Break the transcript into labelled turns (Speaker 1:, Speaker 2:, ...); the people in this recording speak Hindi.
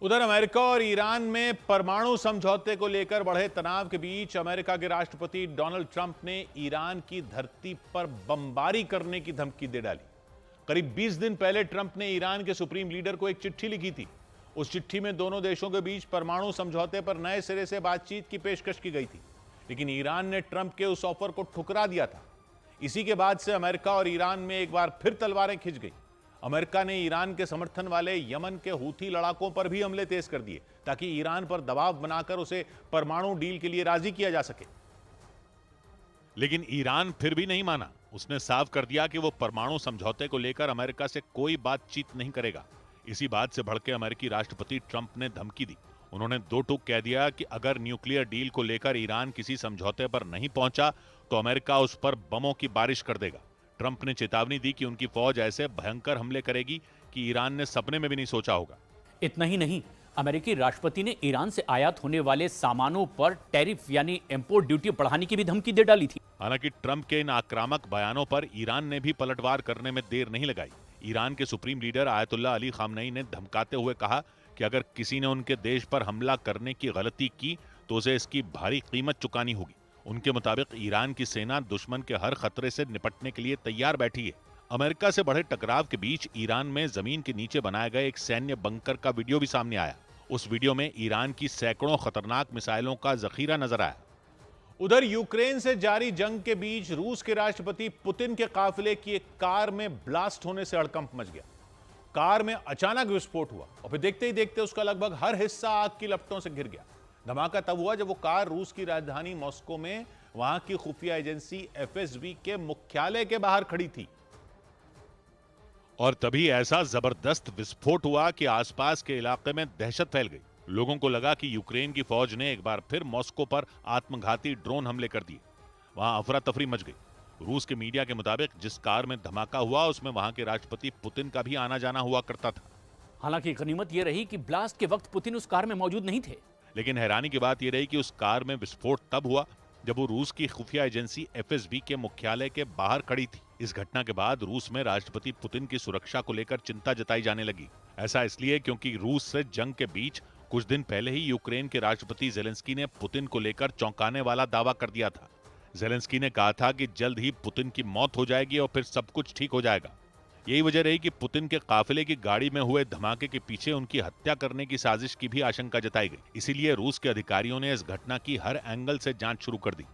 Speaker 1: उधर अमेरिका और ईरान में परमाणु समझौते को लेकर बढ़े तनाव के बीच अमेरिका के राष्ट्रपति डोनाल्ड ट्रंप ने ईरान की धरती पर बमबारी करने की धमकी दे डाली। करीब 20 दिन पहले ट्रंप ने ईरान के सुप्रीम लीडर को एक चिट्ठी लिखी थी। उस चिट्ठी में दोनों देशों के बीच परमाणु समझौते पर नए सिरे से बातचीत की पेशकश की गई थी, लेकिन ईरान ने ट्रंप के उस ऑफर को ठुकरा दिया था। इसी के बाद से अमेरिका और ईरान में एक बार फिर तलवारें खिंच गई। अमेरिका ने ईरान के समर्थन वाले यमन के हूथी लड़ाकों पर भी हमले तेज कर दिए ताकि ईरान पर दबाव बनाकर उसे परमाणु डील के लिए राजी किया जा सके।
Speaker 2: लेकिन ईरान फिर भी नहीं माना। उसने साफ कर दिया कि वो परमाणु समझौते को लेकर अमेरिका से कोई बातचीत नहीं करेगा। इसी बात से भड़के अमेरिकी राष्ट्रपति ट्रंप ने धमकी दी। उन्होंने दो टूक कह दिया कि अगर न्यूक्लियर डील को लेकर ईरान किसी समझौते पर नहीं पहुंचा तो अमेरिका उस पर बमों की बारिश कर देगा। ट्रंप ने चेतावनी दी कि उनकी फौज ऐसे भयंकर हमले करेगी कि ईरान ने सपने में भी नहीं सोचा होगा।
Speaker 3: इतना ही नहीं, अमेरिकी राष्ट्रपति ने ईरान से आयात होने वाले सामानों पर टैरिफ यानी इंपोर्ट ड्यूटी बढ़ाने की भी धमकी दे डाली थी।
Speaker 2: हालांकि ट्रंप के इन आक्रामक बयानों पर ईरान ने भी पलटवार करने में देर नहीं लगाई। ईरान के supreme leader Ayatollah Ali Khamenei ने धमकाते हुए कहा कि अगर किसी ने उनके देश पर हमला करने की गलती की तो उसे इसकी भारी कीमत चुकानी होगी। उनके मुताबिक ईरान की सेना दुश्मन के हर खतरे से निपटने के लिए तैयार बैठी है। अमेरिका से बढ़े टकराव के बीच ईरान में जमीन के नीचे बनाए गए एक सैन्य बंकर का वीडियो भी सामने आया। उस वीडियो में ईरान की सैकड़ों खतरनाक मिसाइलों का जखीरा नजर आया।
Speaker 1: उधर यूक्रेन से जारी जंग के बीच रूस के राष्ट्रपति पुतिन के काफिले की एक कार में ब्लास्ट होने से हड़कंप मच गया। कार में अचानक विस्फोट हुआ और फिर देखते ही देखते उसका लगभग हर हिस्सा आग की लपटों से घिर गया। धमाका तब हुआ जब वो कार रूस की राजधानी मॉस्को में वहां की खुफिया एजेंसी एफएसबी के मुख्यालय के बाहर खड़ी थी।
Speaker 2: और तभी ऐसा जबरदस्त विस्फोट हुआ कि आसपास के इलाके में दहशत फैल गई। लोगों को लगा कि यूक्रेन की फौज ने एक बार फिर मॉस्को पर आत्मघाती ड्रोन हमले कर दिए। वहां अफरा तफरी मच गई। रूस के मीडिया के मुताबिक जिस कार में धमाका हुआ उसमें वहां के राष्ट्रपति पुतिन का भी आना जाना हुआ करता था।
Speaker 3: हालांकि गनीमत यह रही कि ब्लास्ट के वक्त पुतिन उस कार में मौजूद नहीं थे।
Speaker 2: लेकिन हैरानी की बात यह रही कि उस कार में विस्फोट तब हुआ जब वो रूस की खुफिया एजेंसी एफएसबी के मुख्यालय के बाहर खड़ी थी। इस घटना के बाद रूस में राष्ट्रपति पुतिन की सुरक्षा को लेकर चिंता जताई जाने लगी। ऐसा इसलिए क्योंकि रूस से जंग के बीच कुछ दिन पहले ही यूक्रेन के राष्ट्रपति जेलेंस्की ने पुतिन को लेकर चौंकाने वाला दावा कर दिया था। जेलेंस्की ने कहा था कि जल्द ही पुतिन की मौत हो जाएगी और फिर सब कुछ ठीक हो जाएगा। यही वजह रही कि पुतिन के काफिले की गाड़ी में हुए धमाके के पीछे उनकी हत्या करने की साजिश की भी आशंका जताई गई। इसीलिए रूस के अधिकारियों ने इस घटना की हर एंगल से जांच शुरू कर दी।